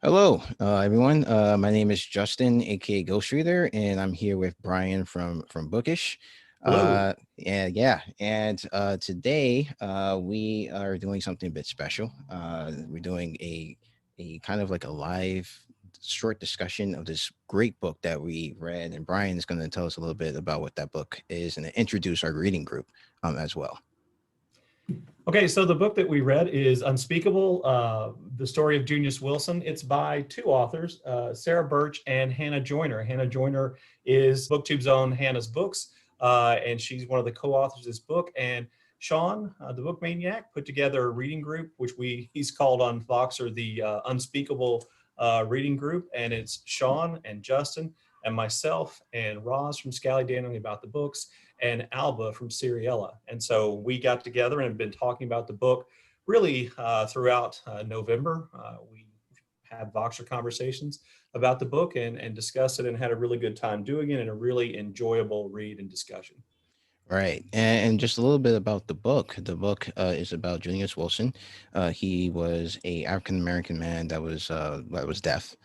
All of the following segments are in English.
Hello, everyone. My name is Justin, aka Ghost Reader, and I'm here with Brian from Bookish. Hello. And today we are doing something a bit special. We're doing a kind of like a live short discussion of this great book that we read, and Brian is going to tell us a little bit about what that book is and introduce our reading group as well. Okay, so the book that we read is Unspeakable, the story of Junius Wilson. It's by two authors, Sarah Burch and Hannah Joyner. Hannah Joyner is BookTube's own Hannah's Books, and she's one of the co-authors of this book. And Sean, the book maniac, put together a reading group, which he's called on Voxer the Unspeakable reading group. And it's Sean and Justin and myself and Roz from Scally Daniel about the books and Alba from Seriella. And so we got together and have been talking about the book really throughout November. We had Voxer conversations about the book and discussed it and had a really good time doing it and a really enjoyable read and discussion. Right, and just a little bit about the book. The book is about Junius Wilson. He was a African American man that was deaf.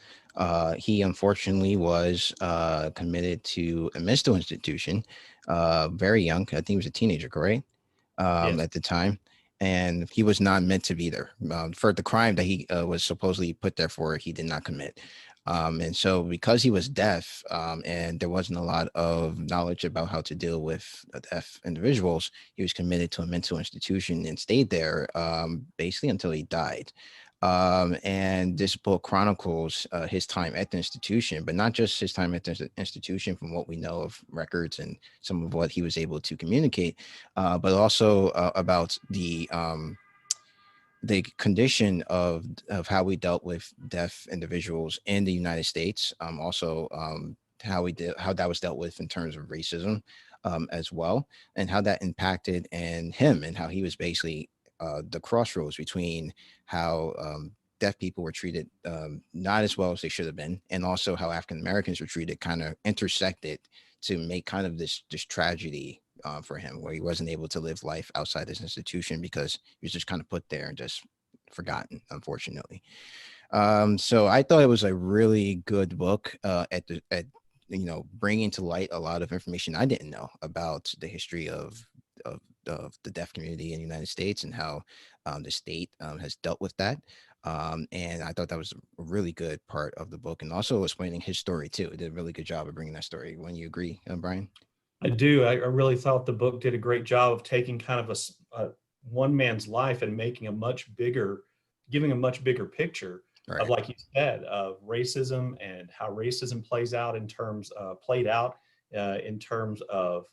He unfortunately was committed to a mental institution, very young. I think he was a teenager, correct? Yes. At the time, and he was not meant to be there. For the crime that he was supposedly put there for, he did not commit. And so, because he was deaf, and there wasn't a lot of knowledge about how to deal with deaf individuals, he was committed to a mental institution and stayed there basically until he died. And this book chronicles his time at the institution, but not just his time at the institution from what we know of records and some of what he was able to communicate, but also about the condition of how we dealt with deaf individuals in the United States. Also, how that was dealt with in terms of racism as well, and how that impacted and him, and how he was basically the crossroads between how deaf people were treated not as well as they should have been, and also how African Americans were treated, kind of intersected to make kind of this tragedy for him, where he wasn't able to live life outside this institution because he was just kind of put there and just forgotten, unfortunately. So I thought it was a really good book at bringing to light a lot of information I didn't know about the history of the deaf community in the United States, and how the state has dealt with that. And I thought that was a really good part of the book, and also explaining his story too. It did a really good job of bringing that story. When you agree, Brian? I do. I really thought the book did a great job of taking kind of a one man's life and making a much bigger, giving a much bigger picture of, Right. like you said, of racism and how racism played out in terms of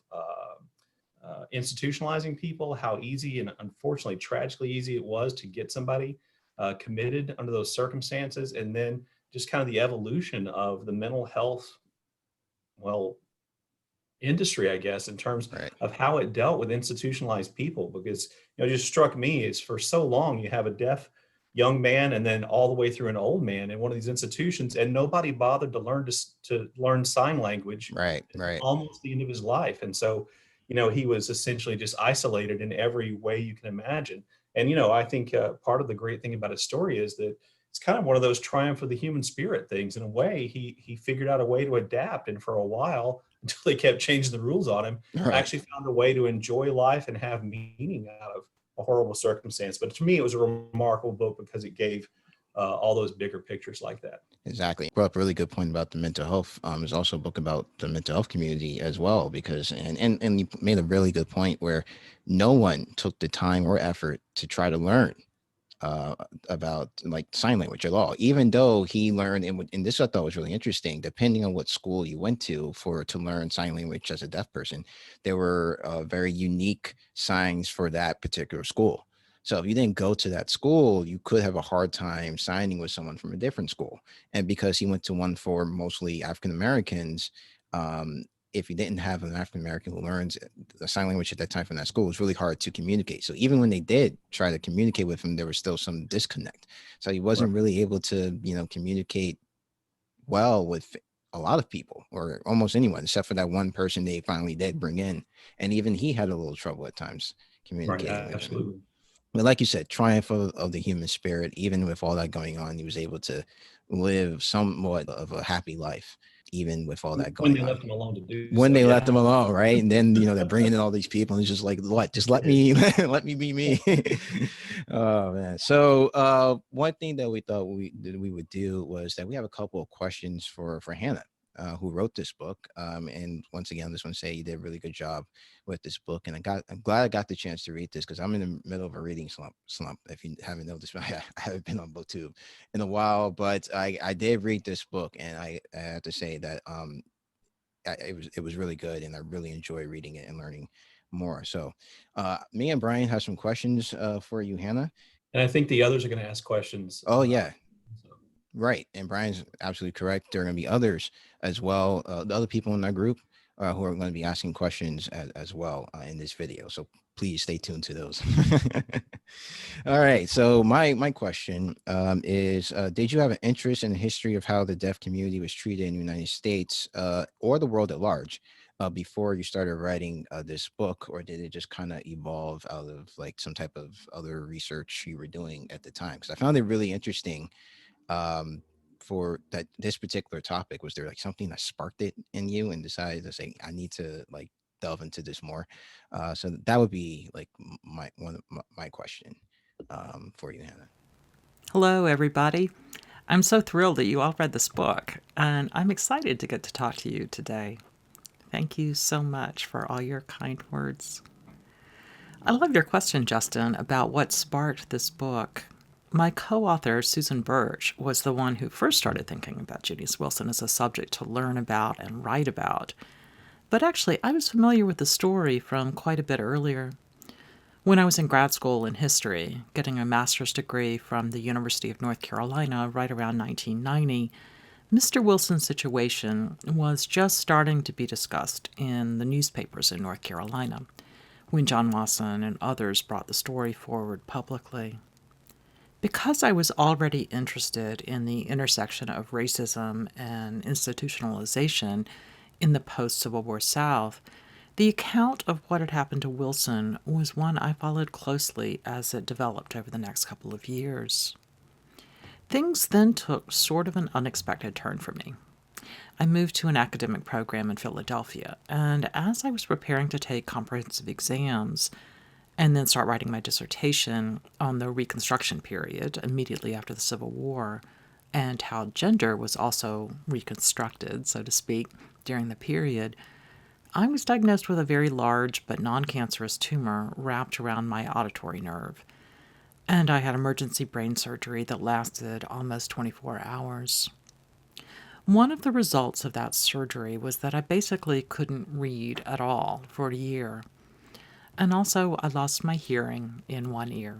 institutionalizing people, how easy and unfortunately tragically easy it was to get somebody committed under those circumstances, and then just kind of the evolution of the mental health, well, industry, I guess, in terms Right. of how it dealt with institutionalized people. Because it just struck me is for so long you have a deaf young man and then all the way through an old man in one of these institutions, and nobody bothered to learn sign language Right. until Right. almost the end of his life. And so, he was essentially just isolated in every way you can imagine. And I think part of the great thing about his story is that it's kind of one of those triumph of the human spirit things. In a way, he figured out a way to adapt, and for a while, until they kept changing the rules on him, Right. actually found a way to enjoy life and have meaning out of a horrible circumstance. But to me, it was a remarkable book because it gave all those bigger pictures like that. Exactly. Brought up a really good point about the mental health. There's also a book about the mental health community as well, because and you made a really good point where no one took the time or effort to try to learn uh about like sign language at all, even though he learned, and this I thought was really interesting, depending on what school you went to learn sign language as a deaf person, there were very unique signs for that particular school. So if you didn't go to that school, you could have a hard time signing with someone from a different school. And because he went to one for mostly African Americans, if you didn't have an African American who learns the sign language at that time from that school, it was really hard to communicate. So even when they did try to communicate with him, there was still some disconnect. So he Right. wasn't really able to, communicate well with a lot of people, or almost anyone, except for that one person they finally did bring in. And even he had a little trouble at times Right. communicating with him. Absolutely. But like you said, triumph of the human spirit. Even with all that going on, he was able to live somewhat of a happy life, even with all that When going they on. left him alone to do When so. they let Yeah. them alone, right? And then they're bringing in all these people, and it's just like, what? Just let me let me be me. Oh man. So one thing that we thought we would do was that we have a couple of questions for Hannah. Who wrote this book? And once again, I just want to say you did a really good job with this book, and I'm glad I got the chance to read this because I'm in the middle of a reading slump. If you haven't noticed, I haven't been on BookTube in a while, but I did read this book, and I have to say that it was really good, and I really enjoy reading it and learning more. So, me and Brian have some questions for you, Hannah. And I think the others are going to ask questions. Oh yeah, So. right. And Brian's absolutely correct. There are going to be others as well, the other people in our group who are going to be asking questions as well in this video. So please stay tuned to those. All right. So my question is: did you have an interest in the history of how the deaf community was treated in the United States or the world at large before you started writing this book, or did it just kind of evolve out of like some type of other research you were doing at the time? Because I found it really interesting um, for that this particular topic. Was there like something that sparked it in you and decided to say, I need to like delve into this more? So that would be like my one of my question for you, Hannah. Hello, everybody. I'm so thrilled that you all read this book, and I'm excited to get to talk to you today. Thank you so much for all your kind words. I love your question, Justin, about what sparked this book. My co author, Susan Burch, was the one who first started thinking about Junius Wilson as a subject to learn about and write about. But actually, I was familiar with the story from quite a bit earlier. When I was in grad school in history, getting a master's degree from the University of North Carolina right around 1990, Mr. Wilson's situation was just starting to be discussed in the newspapers in North Carolina when John Lawson and others brought the story forward publicly. Because I was already interested in the intersection of racism and institutionalization in the post-Civil War South, the account of what had happened to Wilson was one I followed closely as it developed over the next couple of years. Things then took sort of an unexpected turn for me. I moved to an academic program in Philadelphia, and as I was preparing to take comprehensive exams and then start writing my dissertation on the Reconstruction period immediately after the Civil War, and how gender was also reconstructed, so to speak, during the period, I was diagnosed with a very large but non-cancerous tumor wrapped around my auditory nerve, and I had emergency brain surgery that lasted almost 24 hours. One of the results of that surgery was that I basically couldn't read at all for a year, and also I lost my hearing in one ear.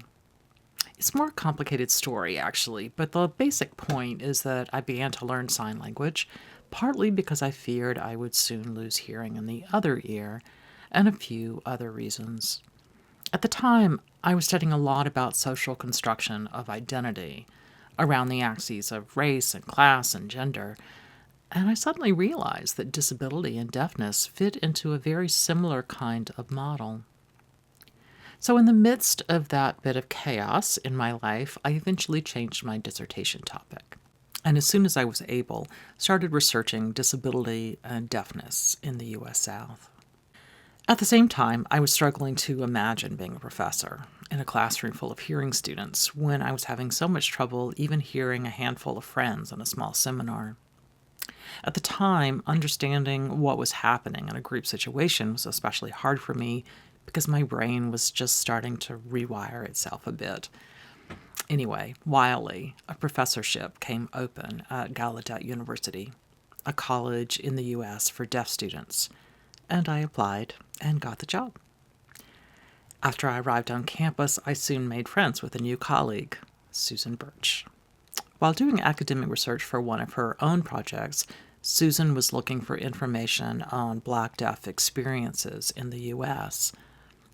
It's a more complicated story, actually, but the basic point is that I began to learn sign language, partly because I feared I would soon lose hearing in the other ear, and a few other reasons. At the time, I was studying a lot about social construction of identity around the axes of race and class and gender, and I suddenly realized that disability and deafness fit into a very similar kind of model. So, in the midst of that bit of chaos in my life, I eventually changed my dissertation topic. And as soon as I was able, started researching disability and deafness in the U.S. South. At the same time, I was struggling to imagine being a professor in a classroom full of hearing students when I was having so much trouble even hearing a handful of friends in a small seminar. At the time, understanding what was happening in a group situation was especially hard for me because my brain was just starting to rewire itself a bit. Anyway, wildly, a professorship came open at Gallaudet University, a college in the U.S. for deaf students, and I applied and got the job. After I arrived on campus, I soon made friends with a new colleague, Susan Burch. While doing academic research for one of her own projects, Susan was looking for information on Black deaf experiences in the U.S.,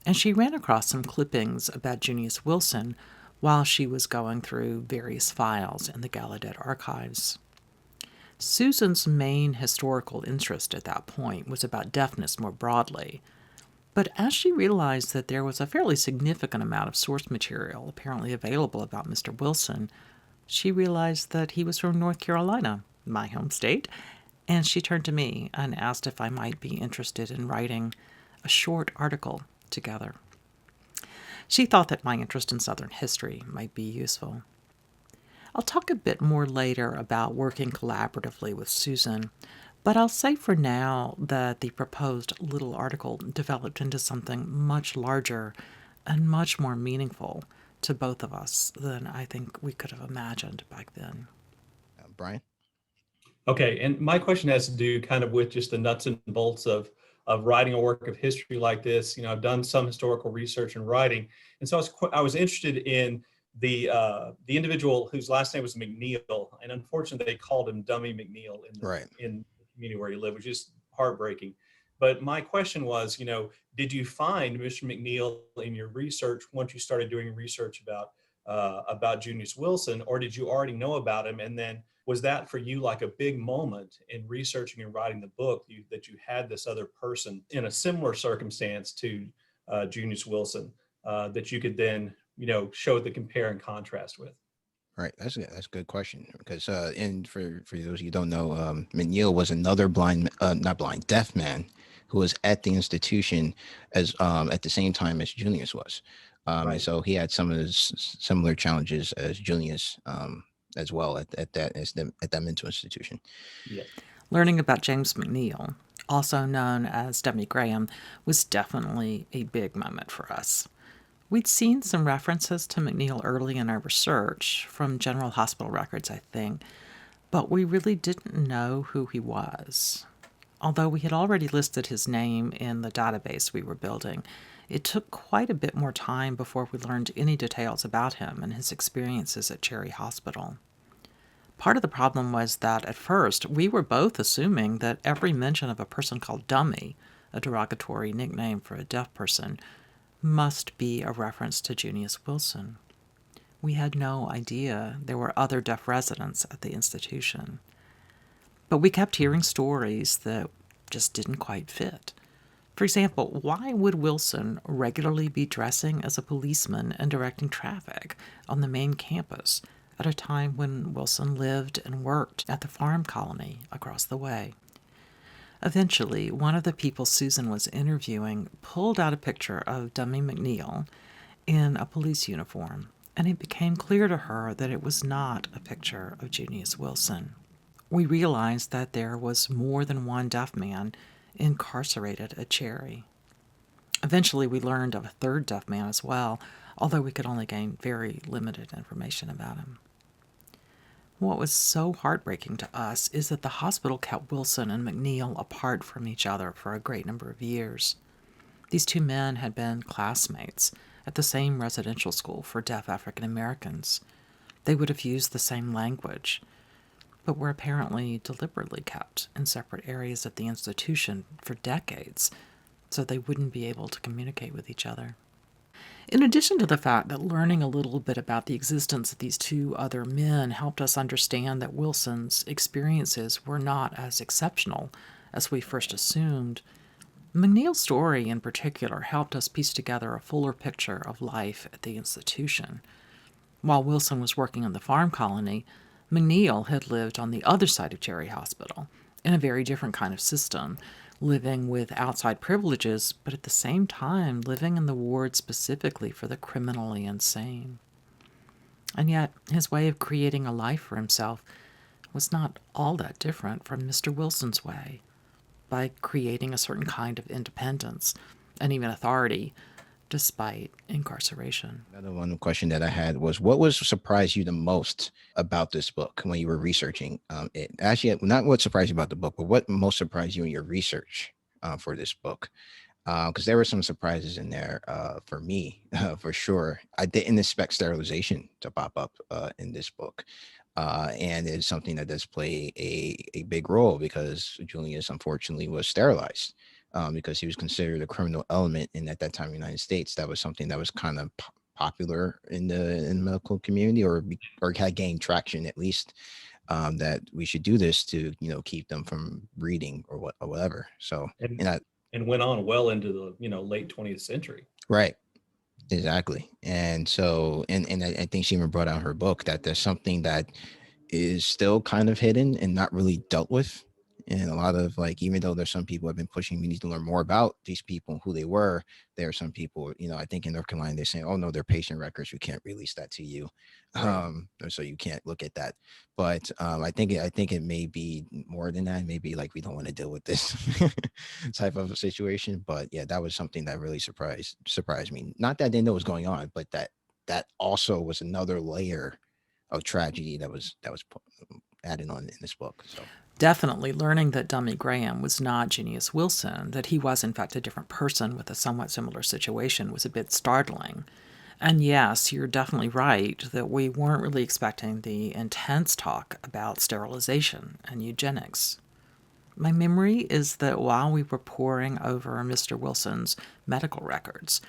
and she ran across some clippings about Junius Wilson while she was going through various files in the Gallaudet archives. Susan's main historical interest at that point was about deafness more broadly, But as she realized that there was a fairly significant amount of source material apparently available about Mr. Wilson, she realized that he was from North Carolina, my home state, and she turned to me and asked if I might be interested in writing a short article together. She thought that my interest in Southern history might be useful. I'll talk a bit more later about working collaboratively with Susan, but I'll say for now that the proposed little article developed into something much larger and much more meaningful to both of us than I think we could have imagined back then. Brian? Okay, and my question has to do kind of with just the nuts and bolts of writing a work of history like this. I've done some historical research and writing, and so I was interested in the individual whose last name was McNeil, and unfortunately they called him Dummy McNeil in the community where he lived, which is heartbreaking. But my question was, did you find Mr. McNeil in your research once you started doing research about Junius Wilson, or did you already know about him? And then was that for you like a big moment in researching and writing the book, that you had this other person in a similar circumstance to Junius Wilson that you could then, show the compare and contrast with? Right, that's a good question, because and for those of you who don't know, McNeil was another deaf man who was at the institution as at the same time as Junius was, and Right. so he had some of his similar challenges as Junius, as well at that mental institution. Yeah. Learning about James McNeil, also known as Dummy Graham, was definitely a big moment for us. We'd seen some references to McNeil early in our research, from General Hospital records, I think, but we really didn't know who he was. Although we had already listed his name in the database we were building, it took quite a bit more time before we learned any details about him and his experiences at Cherry Hospital. Part of the problem was that at first we were both assuming that every mention of a person called Dummy, a derogatory nickname for a deaf person, must be a reference to Junius Wilson. We had no idea there were other deaf residents at the institution. But we kept hearing stories that just didn't quite fit. For example, why would Wilson regularly be dressing as a policeman and directing traffic on the main campus at a time when Wilson lived and worked at the farm colony across the way? Eventually, one of the people Susan was interviewing pulled out a picture of Dummy McNeil in a police uniform, and it became clear to her that it was not a picture of Junius Wilson. We realized that there was more than one deaf man incarcerated at Cherry. Eventually, we learned of a third deaf man as well, although we could only gain very limited information about him. What was so heartbreaking to us is that the hospital kept Wilson and McNeil apart from each other for a great number of years. These two men had been classmates at the same residential school for deaf African Americans. They would have used the same language, but were apparently deliberately kept in separate areas of the institution for decades so they wouldn't be able to communicate with each other. In addition to the fact that learning a little bit about the existence of these two other men helped us understand that Wilson's experiences were not as exceptional as we first assumed, McNeil's story in particular helped us piece together a fuller picture of life at the institution. While Wilson was working on the farm colony, McNeil had lived on the other side of Cherry Hospital in a very different kind of system, living with outside privileges, but at the same time living in the ward specifically for the criminally insane. And yet, his way of creating a life for himself was not all that different from Mr. Wilson's way, by creating a certain kind of independence and even authority despite incarceration. Another one question that I had was, what was surprised you the most about this book when you were researching it? Actually, not what surprised you about the book, but what most surprised you in your research for this book? Because there were some surprises in there for me, for sure. I didn't expect sterilization to pop up in this book. And it's something that does play a big role, because Julius unfortunately was sterilized. Because he was considered a criminal element, and at that time in the United States, that was something that was kind of popular in the medical community, or had gained traction at least, that we should do this to keep them from breeding or whatever. So And and I and went on well into the, late 20th century. Right. Exactly. And so, and I think she even brought out in her book that there's something that is still kind of hidden and not really dealt with. And a lot of, like, even though there's some people have been pushing, we need to learn more about these people, who they were. There are some people, I think in North Carolina, they're saying, oh no, they're patient records. We can't release that to you. Right. Or so you can't look at that. But I think it may be more than that. Maybe like we don't want to deal with this type of a situation. But yeah, that was something that really surprised me. Not that I didn't know what was going on, but that also was another layer of tragedy that was added on in this book. So Definitely learning that Dummy Graham was not Junius Wilson, that he was in fact a different person with a somewhat similar situation, was a bit startling. And yes, you're definitely right that we weren't really expecting the intense talk about sterilization and eugenics. My memory is that while we were poring over Mr. Wilson's medical records,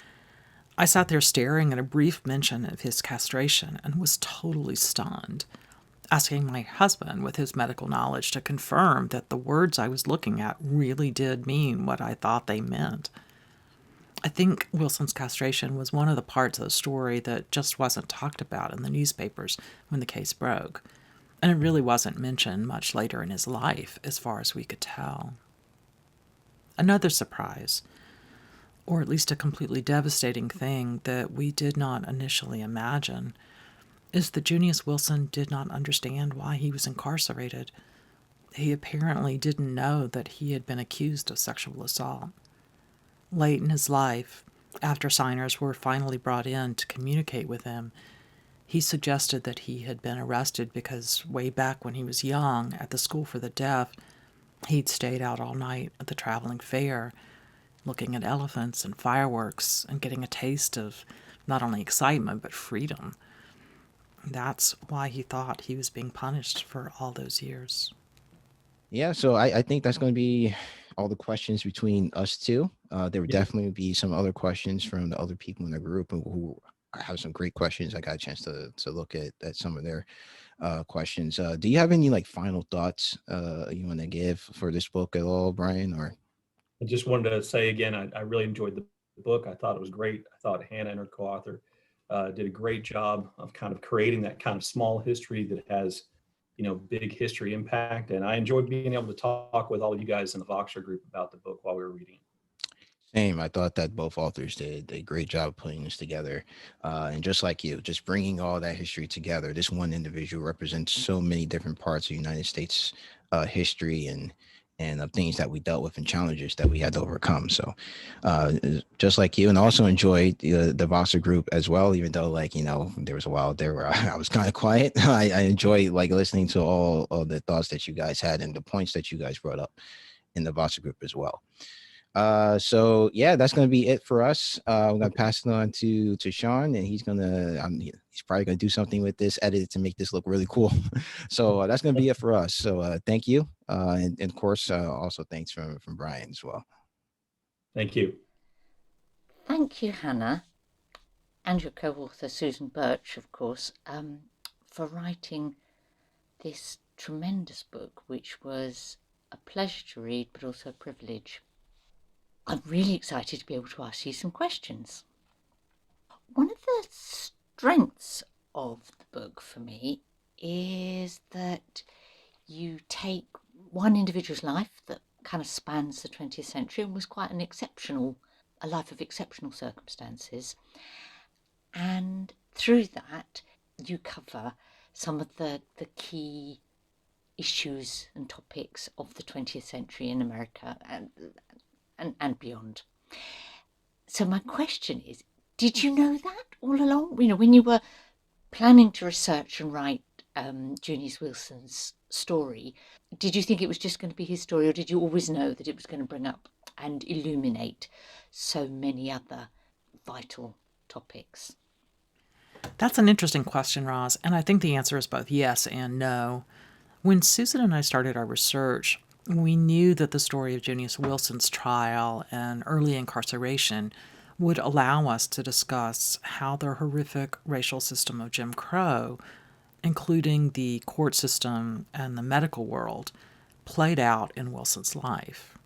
I sat there staring at a brief mention of his castration and was totally stunned, asking my husband with his medical knowledge to confirm that the words I was looking at really did mean what I thought they meant. I think Wilson's castration was one of the parts of the story that just wasn't talked about in the newspapers when the case broke, and it really wasn't mentioned much later in his life, as far as we could tell. Another surprise, or at least a completely devastating thing that we did not initially imagine, is that Junius Wilson did not understand why he was incarcerated. He apparently didn't know that he had been accused of sexual assault. Late in his life, after signers were finally brought in to communicate with him, he suggested that he had been arrested because way back when he was young at the School for the Deaf, he'd stayed out all night at the traveling fair, looking at elephants and fireworks and getting a taste of not only excitement but freedom. That's why he thought he was being punished for all those years. yeah, so I think that's going to be all the questions between us two. There would Yeah. definitely be some other questions from the other people in the group who have some great questions. I got a chance to look at some of their questions. Do you have any like final thoughts you want to give for this book at all, Brian? Or I just wanted to say again, I really enjoyed the book. I thought it was great. I thought Hannah and her co-author did a great job of kind of creating that kind of small history that has, big history impact. And I enjoyed being able to talk with all of you guys in the Voxer group about the book while we were reading. same, I thought that both authors did a great job putting this together. And just like you, just bringing all that history together. This one individual represents so many different parts of United States history and of things that we dealt with and challenges that we had to overcome. So just like you, and also enjoyed the Voxer group as well, even though like, there was a while there where I was kind of quiet. I enjoy like listening to all of the thoughts that you guys had and the points that you guys brought up in the Voxer group as well. So yeah, that's gonna be it for us. I'm gonna pass it on to Sean, and he's probably gonna do something with this edit to make this look really cool. So that's gonna be it for us. So thank you, and of course also thanks from Brian as well. Thank you. Thank you, Hannah, and your co-author Susan Burch, of course, for writing this tremendous book, which was a pleasure to read, but also a privilege. I'm really excited to be able to ask you some questions. One of the strengths of the book for me is that you take one individual's life that kind of spans the 20th century and was quite a life of exceptional circumstances. And through that, you cover some of the key issues and topics of the 20th century in America and beyond. So my question is, did you know that all along? When you were planning to research and write Junius Wilson's story, did you think it was just going to be his story, or did you always know that it was going to bring up and illuminate so many other vital topics? That's an interesting question, Roz, and I think the answer is both yes and no. When Susan and I started our research, we knew that the story of Junius Wilson's trial and early incarceration would allow us to discuss how the horrific racial system of Jim Crow, including the court system and the medical world, played out in Wilson's life.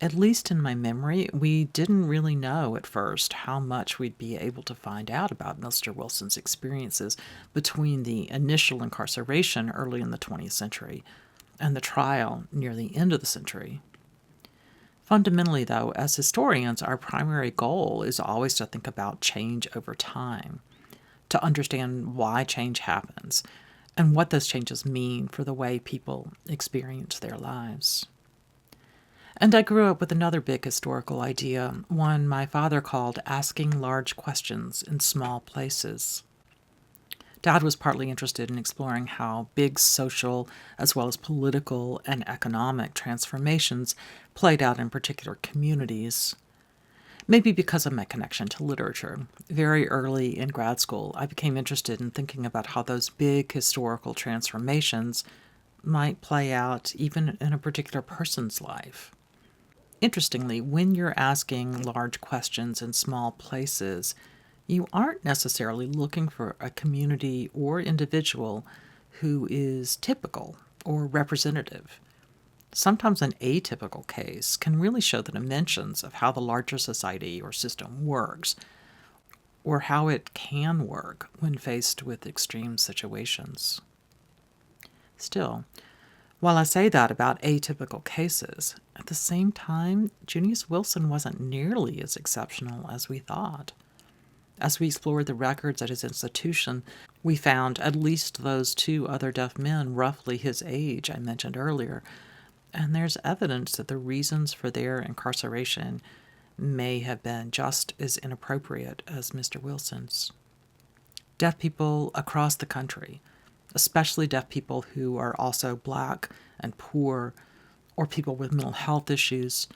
At least in my memory, we didn't really know at first how much we'd be able to find out about Mr. Wilson's experiences between the initial incarceration early in the 20th century and the trial near the end of the century. Fundamentally, though, as historians, our primary goal is always to think about change over time, to understand why change happens and what those changes mean for the way people experience their lives. And I grew up with another big historical idea, one my father called asking large questions in small places. Dad was partly interested in exploring how big social as well as political and economic transformations played out in particular communities. Maybe because of my connection to literature. Very early in grad school, I became interested in thinking about how those big historical transformations might play out even in a particular person's life. Interestingly, when you're asking large questions in small places, you aren't necessarily looking for a community or individual who is typical or representative. Sometimes an atypical case can really show the dimensions of how the larger society or system works, or how it can work when faced with extreme situations. Still, while I say that about atypical cases, at the same time, Junius Wilson wasn't nearly as exceptional as we thought. As we explored the records at his institution, we found at least those 2 other deaf men roughly his age I mentioned earlier, and there's evidence that the reasons for their incarceration may have been just as inappropriate as Mr. Wilson's. Deaf people across the country, especially deaf people who are also Black and poor, or people with mental health issues,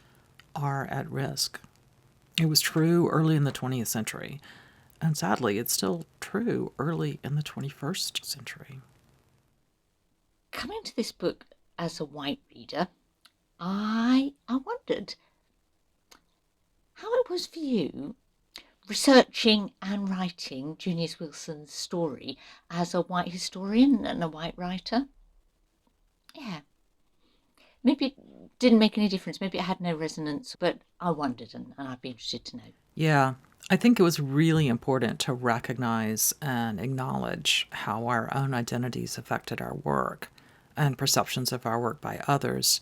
are at risk. It was true early in the 20th century, and sadly, it's still true early in the 21st century. Coming to this book as a white reader, I wondered how it was for you researching and writing Junius Wilson's story as a white historian and a white writer. Yeah. Maybe it didn't make any difference. Maybe it had no resonance, but I wondered, and I'd be interested to know. Yeah, I think it was really important to recognize and acknowledge how our own identities affected our work and perceptions of our work by others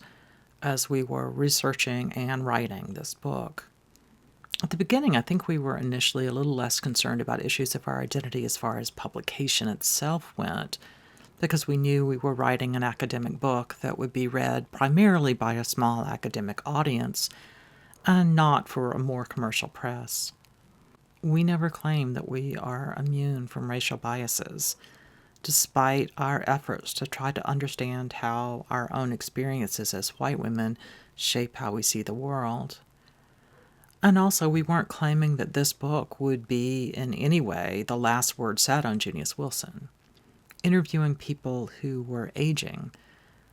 as we were researching and writing this book. At the beginning, I think we were initially a little less concerned about issues of our identity as far as publication itself went, because we knew we were writing an academic book that would be read primarily by a small academic audience and not for a more commercial press. We never claim that we are immune from racial biases, despite our efforts to try to understand how our own experiences as white women shape how we see the world. And also, we weren't claiming that this book would be in any way the last word said on Junius Wilson. Interviewing people who were aging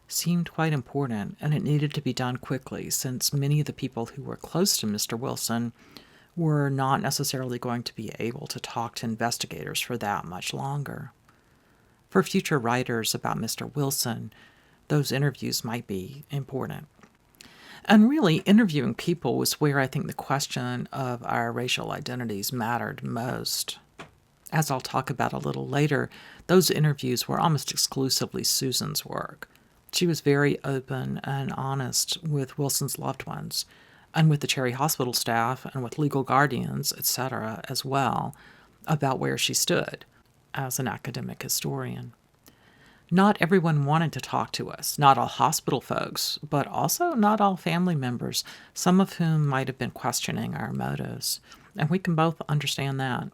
seemed quite important, and it needed to be done quickly, since many of the people who were close to Mr. Wilson were not necessarily going to be able to talk to investigators for that much longer. For future writers about Mr. Wilson, those interviews might be important. And really, interviewing people was where I think the question of our racial identities mattered most. As I'll talk about a little later, those interviews were almost exclusively Susan's work. She was very open and honest with Wilson's loved ones, and with the Cherry Hospital staff and with legal guardians, etc., as well, about where she stood as an academic historian. Not everyone wanted to talk to us, not all hospital folks, but also not all family members, some of whom might have been questioning our motives, and we can both understand that.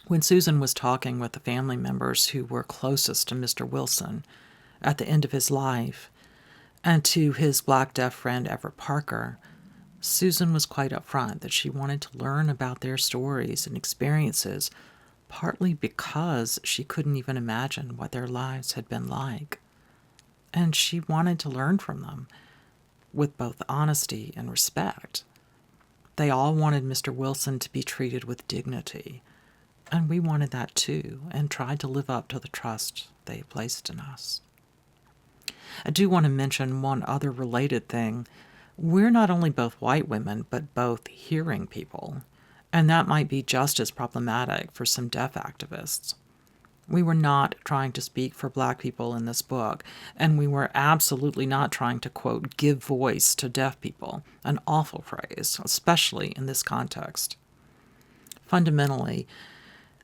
When Susan was talking with the family members who were closest to Mr. Wilson at the end of his life, and to his Black deaf friend Everett Parker, Susan was quite upfront that she wanted to learn about their stories and experiences, partly because she couldn't even imagine what their lives had been like. And she wanted to learn from them with both honesty and respect. They all wanted Mr. Wilson to be treated with dignity, and we wanted that too, and tried to live up to the trust they placed in us. I do want to mention one other related thing. We're not only both white women, but both hearing people, and that might be just as problematic for some deaf activists. We were not trying to speak for Black people in this book, and we were absolutely not trying to, quote, give voice to deaf people, an awful phrase, especially in this context. Fundamentally,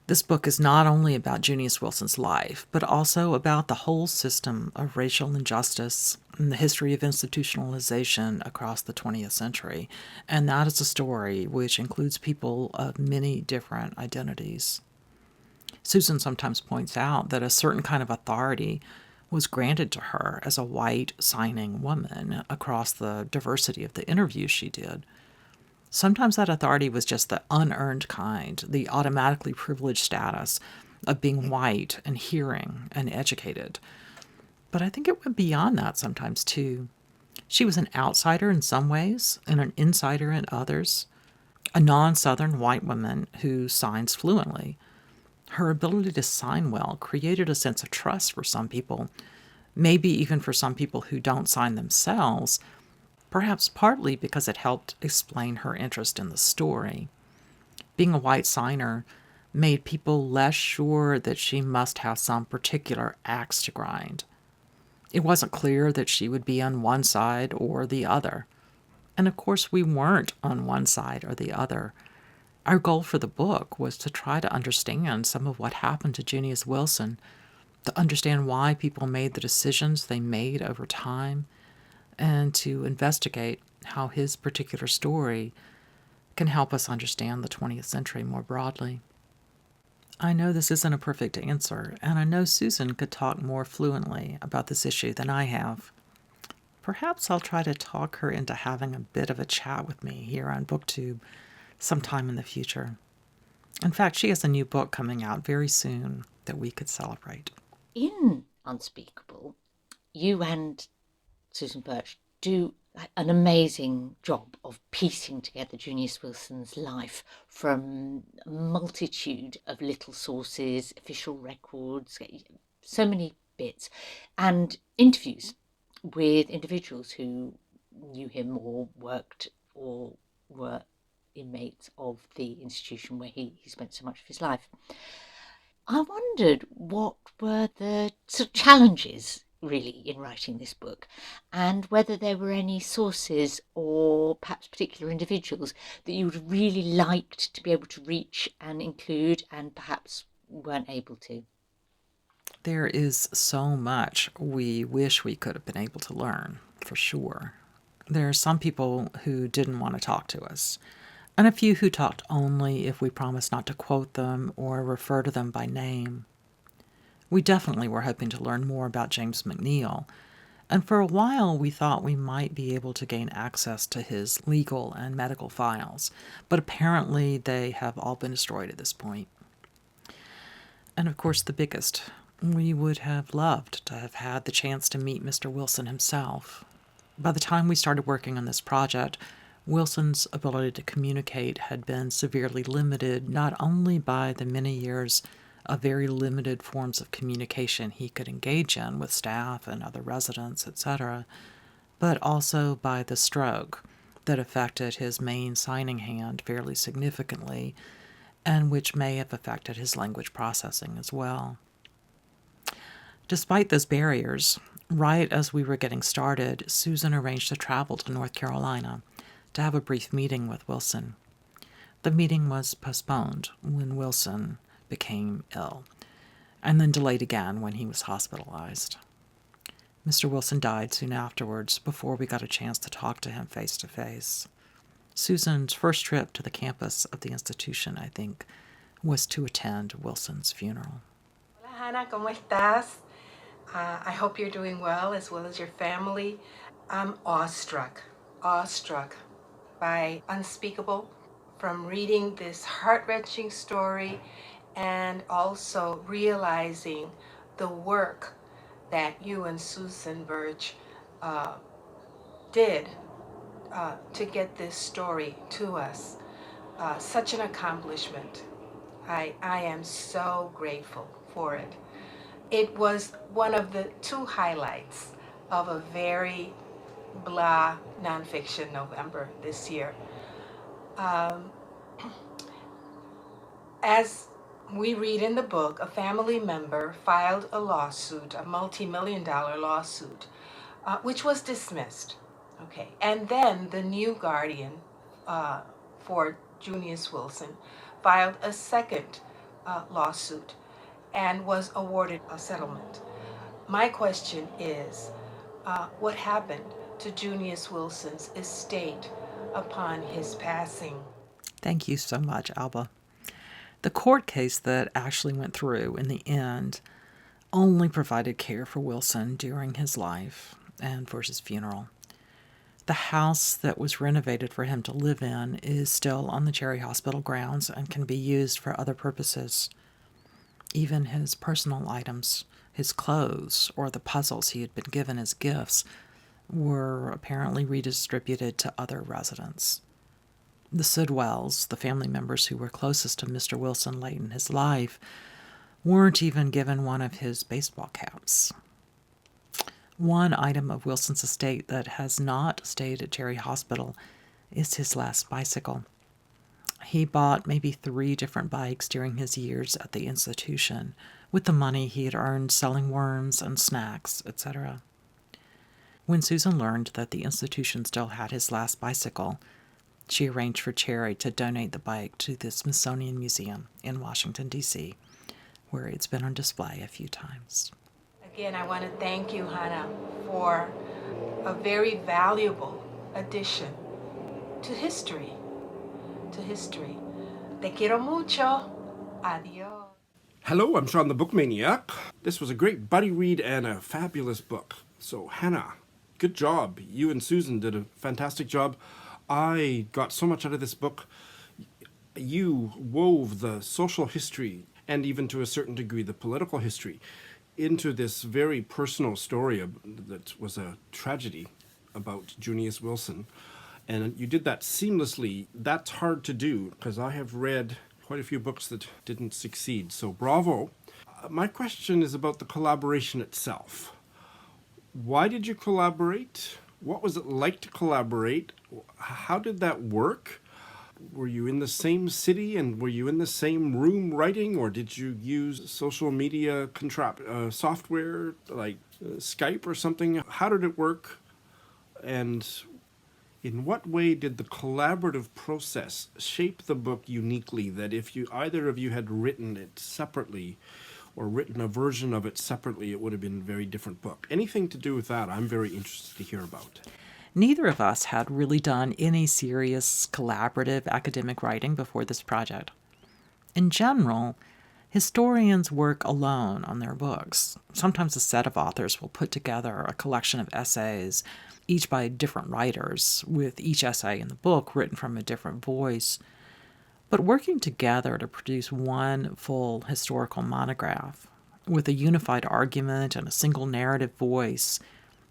this book is not only about Junius Wilson's life, but also about the whole system of racial injustice and the history of institutionalization across the 20th century, and that is a story which includes people of many different identities. Susan sometimes points out that a certain kind of authority was granted to her as a white signing woman across the diversity of the interviews she did. Sometimes that authority was just the unearned kind, the automatically privileged status of being white and hearing and educated. But I think it went beyond that sometimes, too. She was an outsider in some ways and an insider in others, a non-Southern white woman who signs fluently. Her ability to sign well created a sense of trust for some people, maybe even for some people who don't sign themselves, perhaps partly because it helped explain her interest in the story. Being a white signer made people less sure that she must have some particular axe to grind. It wasn't clear that she would be on one side or the other. And of course, we weren't on one side or the other. Our goal for the book was to try to understand some of what happened to Junius Wilson, to understand why people made the decisions they made over time, and to investigate how his particular story can help us understand the 20th century more broadly. I know this isn't a perfect answer, and I know Susan could talk more fluently about this issue than I have. Perhaps I'll try to talk her into having a bit of a chat with me here on BookTube sometime in the future. In fact, she has a new book coming out very soon that we could celebrate. In Unspeakable, you and Susan Burch do an amazing job of piecing together Junius Wilson's life from a multitude of little sources, official records, so many bits, and interviews with individuals who knew him or worked or were inmates of the institution where he spent so much of his life. I wondered what were the sort of challenges really in writing this book, and whether there were any sources or perhaps particular individuals that you would really liked to be able to reach and include and perhaps weren't able to. There is so much we wish we could have been able to learn, for sure. There are some people who didn't want to talk to us, and a few who talked only if we promised not to quote them or refer to them by name. We definitely were hoping to learn more about James McNeill, and for a while we thought we might be able to gain access to his legal and medical files, but apparently they have all been destroyed at this point. And of course the biggest, we would have loved to have had the chance to meet Mr. Wilson himself. By the time we started working on this project, Wilson's ability to communicate had been severely limited not only by the many years of very limited forms of communication he could engage in with staff and other residents, etc., but also by the stroke that affected his main signing hand fairly significantly, and which may have affected his language processing as well. Despite those barriers, right as we were getting started, Susan arranged to travel to North Carolina to have a brief meeting with Wilson. The meeting was postponed when Wilson became ill, and then delayed again when he was hospitalized. Mr. Wilson died soon afterwards, before we got a chance to talk to him face to face. Susan's first trip to the campus of the institution, I think, was to attend Wilson's funeral. Hola, Hannah, ¿cómo estás? I hope you're doing well as your family. I'm awestruck by Unspeakable, from reading this heart-wrenching story and also realizing the work that you and Susan Burch did to get this story to us. Such an accomplishment. I am so grateful for it. It was one of the two highlights of a very blah nonfiction November this year. As we read in the book, a family member filed a lawsuit, a multi-million-dollar lawsuit, which was dismissed. Okay, and then the new guardian for Junius Wilson filed a second lawsuit and was awarded a settlement. My question is, what happened to Junius Wilson's estate upon his passing? Thank you so much, Alba. The court case that actually went through in the end only provided care for Wilson during his life and for his funeral. The house that was renovated for him to live in is still on the Cherry Hospital grounds and can be used for other purposes. Even his personal items, his clothes, or the puzzles he had been given as gifts were apparently redistributed to other residents. The Sidwells, the family members who were closest to Mr. Wilson late in his life, weren't even given one of his baseball caps. One item of Wilson's estate that has not stayed at Cherry Hospital is his last bicycle. He bought maybe 3 different bikes during his years at the institution with the money he had earned selling worms and snacks, etc. When Susan learned that the institution still had his last bicycle, she arranged for Cherry to donate the bike to the Smithsonian Museum in Washington, D.C., where it's been on display a few times. Again, I want to thank you, Hannah, for a very valuable addition to history. Te quiero mucho. Adios. Hello, I'm Sean the Book Maniac. This was a great buddy read and a fabulous book. So, Hannah, good job. You and Susan did a fantastic job. I got so much out of this book. You wove the social history and even to a certain degree the political history into this very personal story that was a tragedy about Junius Wilson. And you did that seamlessly. That's hard to do because I have read quite a few books that didn't succeed. So bravo. My question is about the collaboration itself. Why did you collaborate? What was it like to collaborate? How did that work? Were you in the same city and were you in the same room writing, or did you use social media software like Skype or something? How did it work? And in what way did the collaborative process shape the book uniquely, that if either of you had written it separately or written a version of it separately, it would have been a very different book? Anything to do with that, I'm very interested to hear about. Neither of us had really done any serious collaborative academic writing before this project. In general, historians work alone on their books. Sometimes a set of authors will put together a collection of essays, each by different writers, with each essay in the book written from a different voice. But working together to produce one full historical monograph with a unified argument and a single narrative voice,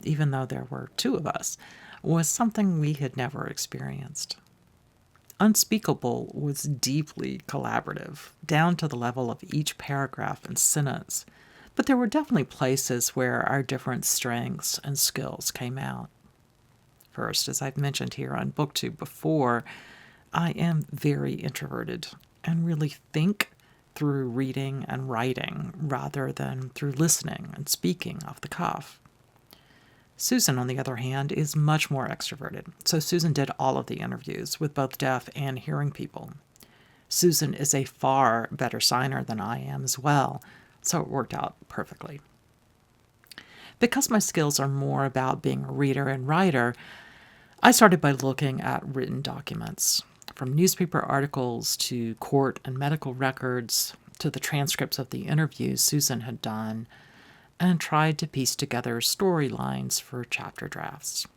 even though there were 2 of us, was something we had never experienced. Unspeakable was deeply collaborative, down to the level of each paragraph and sentence, but there were definitely places where our different strengths and skills came out. First, as I've mentioned here on BookTube before, I am very introverted and really think through reading and writing rather than through listening and speaking off the cuff. Susan, on the other hand, is much more extroverted, so Susan did all of the interviews with both deaf and hearing people. Susan is a far better signer than I am as well, so it worked out perfectly. Because my skills are more about being a reader and writer, I started by looking at written documents, from newspaper articles to court and medical records to the transcripts of the interviews Susan had done, and tried to piece together storylines for chapter drafts.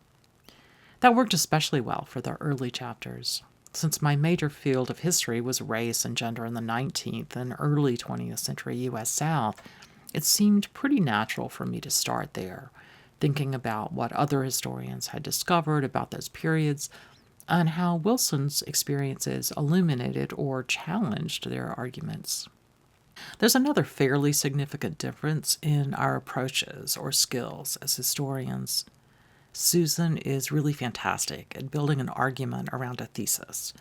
That worked especially well for the early chapters, since my major field of history was race and gender in the 19th and early 20th century U.S. South. It seemed pretty natural for me to start there, thinking about what other historians had discovered about those periods and how Wilson's experiences illuminated or challenged their arguments. There's another fairly significant difference in our approaches or skills as historians. Susan is really fantastic at building an argument around a thesis,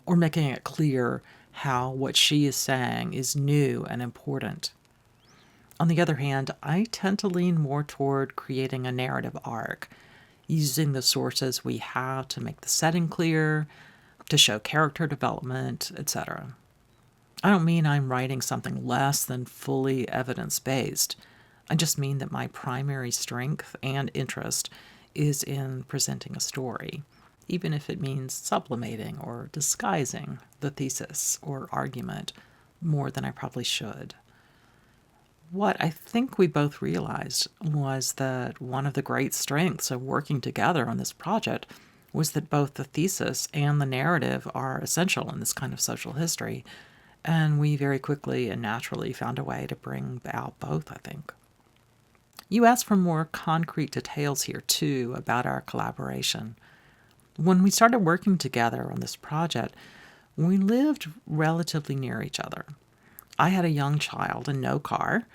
or making it clear how what she is saying is new and important. On the other hand, I tend to lean more toward creating a narrative arc, using the sources we have to make the setting clear, to show character development, etc. I don't mean I'm writing something less than fully evidence-based. I just mean that my primary strength and interest is in presenting a story, even if it means sublimating or disguising the thesis or argument more than I probably should. What I think we both realized was that one of the great strengths of working together on this project was that both the thesis and the narrative are essential in this kind of social history, and we very quickly and naturally found a way to bring out both, I think. You asked for more concrete details here, too, about our collaboration. When we started working together on this project, we lived relatively near each other. I had a young child and no car,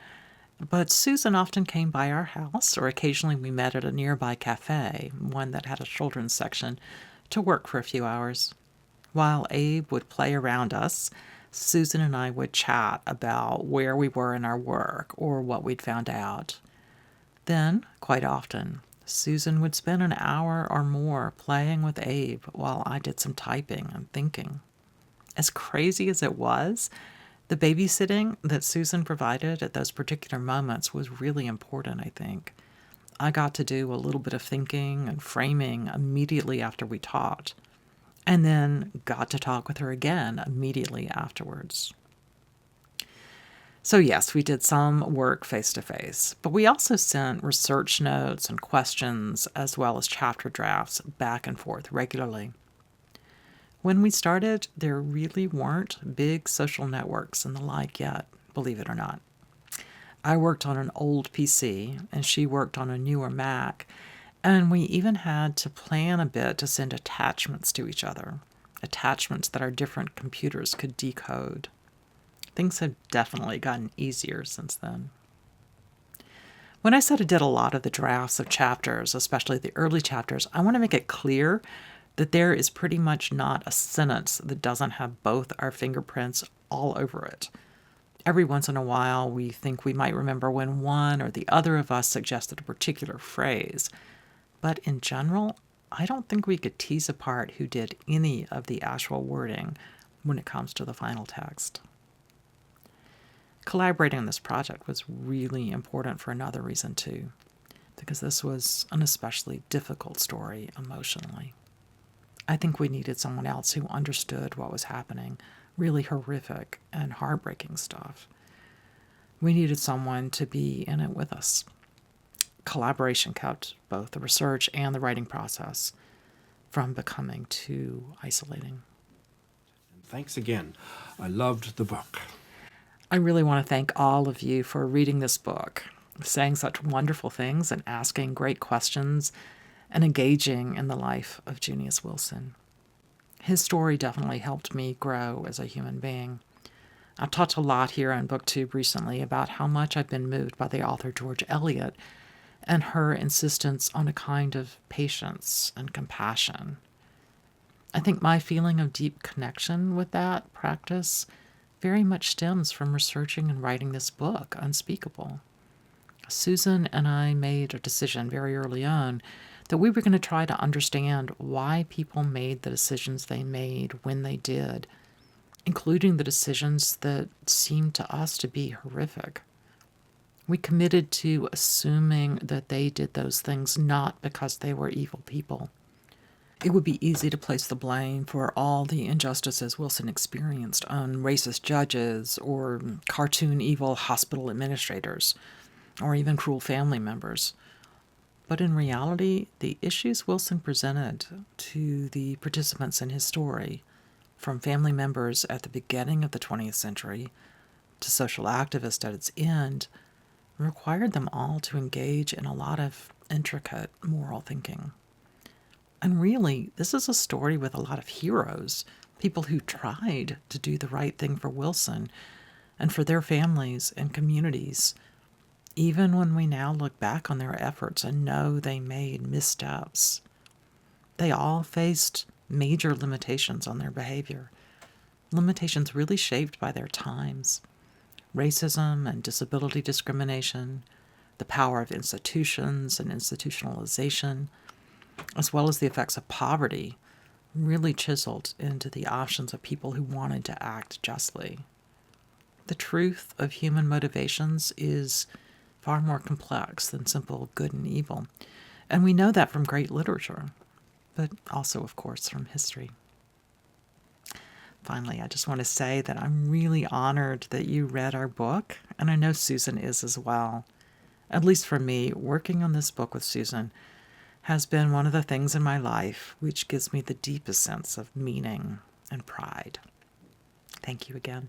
but Susan often came by our house, or occasionally we met at a nearby cafe, one that had a children's section, to work for a few hours. While Abe would play around us, Susan and I would chat about where we were in our work or what we'd found out. Then, quite often, Susan would spend an hour or more playing with Abe while I did some typing and thinking. As crazy as it was, the babysitting that Susan provided at those particular moments was really important, I think. I got to do a little bit of thinking and framing immediately after we talked, and then got to talk with her again immediately afterwards. So yes, we did some work face-to-face, but we also sent research notes and questions as well as chapter drafts back and forth regularly. When we started, there really weren't big social networks and the like yet, believe it or not. I worked on an old PC, and she worked on a newer Mac, and we even had to plan a bit to send attachments to each other, attachments that our different computers could decode. Things have definitely gotten easier since then. When I said I did a lot of the drafts of chapters, especially the early chapters, I want to make it clear that there is pretty much not a sentence that doesn't have both our fingerprints all over it. Every once in a while, we think we might remember when one or the other of us suggested a particular phrase. But in general, I don't think we could tease apart who did any of the actual wording when it comes to the final text. Collaborating on this project was really important for another reason, too, because this was an especially difficult story emotionally. I think we needed someone else who understood what was happening, really horrific and heartbreaking stuff. We needed someone to be in it with us. Collaboration kept both the research and the writing process from becoming too isolating. Thanks again. I loved the book. I really want to thank all of you for reading this book, saying such wonderful things and asking great questions and engaging in the life of Junius Wilson. His story definitely helped me grow as a human being. I've talked a lot here on BookTube recently about how much I've been moved by the author George Eliot and her insistence on a kind of patience and compassion. I think my feeling of deep connection with that practice very much stems from researching and writing this book, Unspeakable. Susan and I made a decision very early on that we were going to try to understand why people made the decisions they made when they did, including the decisions that seemed to us to be horrific. We committed to assuming that they did those things not because they were evil people. It would be easy to place the blame for all the injustices Wilson experienced on racist judges or cartoon evil hospital administrators, or even cruel family members. But in reality, the issues Wilson presented to the participants in his story, from family members at the beginning of the 20th century to social activists at its end, required them all to engage in a lot of intricate moral thinking. And really, this is a story with a lot of heroes, people who tried to do the right thing for Wilson and for their families and communities, even when we now look back on their efforts and know they made missteps. They all faced major limitations on their behavior, limitations really shaped by their times. Racism and disability discrimination, the power of institutions and institutionalization, as well as the effects of poverty, really chiseled into the options of people who wanted to act justly. The truth of human motivations is far more complex than simple good and evil, and we know that from great literature, but also, of course, from history. Finally, I just want to say that I'm really honored that you read our book, and I know Susan is as well. At least for me, working on this book with Susan has been one of the things in my life which gives me the deepest sense of meaning and pride. Thank you again.